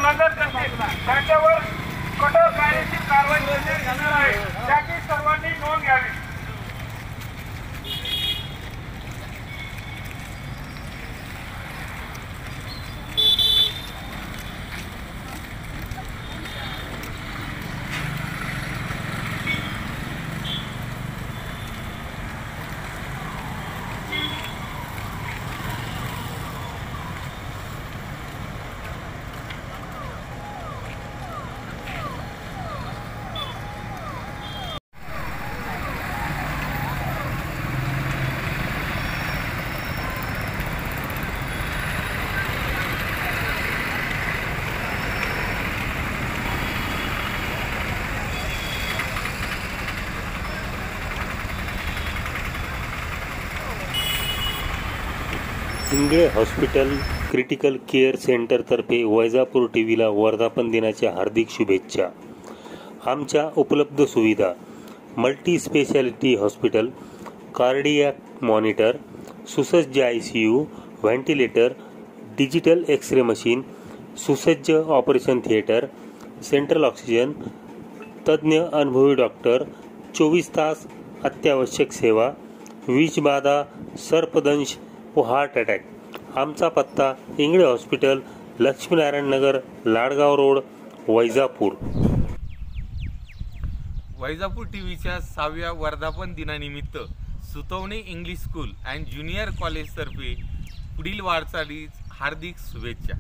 उल्लंघन करतील त्यांच्यावर कठोर कायदेशीर कारवाई करण्यात येणार आहे, त्याची सर्वांनी नोंद घ्यावी। इंगळे हॉस्पिटल क्रिटिकल केअर सेंटरतर्फे वैजापूर टीव्हीला वर्धापन दिनाच्या हार्दिक शुभेच्छा। आमच्या उपलब्ध सुविधा: multi speciality hospital, cardiac monitor, सुसज्ज ICU, ventilator, digital X-ray machine, सुसज्ज ऑपरेशन थिएटर, सेंट्रल ऑक्सिजन, तज्ज्ञ अनुभवी डॉक्टर, 24 तास अत्यावश्यक सेवा, विषबाधा, सर्पदंश व हार्ट अटॅक। आमचा पत्ता: इंगळे हॉस्पिटल, लक्ष्मीनारायण नगर, लाडगाव रोड, वैजापूर। वैजापूर टीव्हीच्या 6व्या वर्धापन दिनानिमित्त Sutavane English school and junior कॉलेजतर्फे पुढील वाटचालीस हार्दिक शुभेच्छा।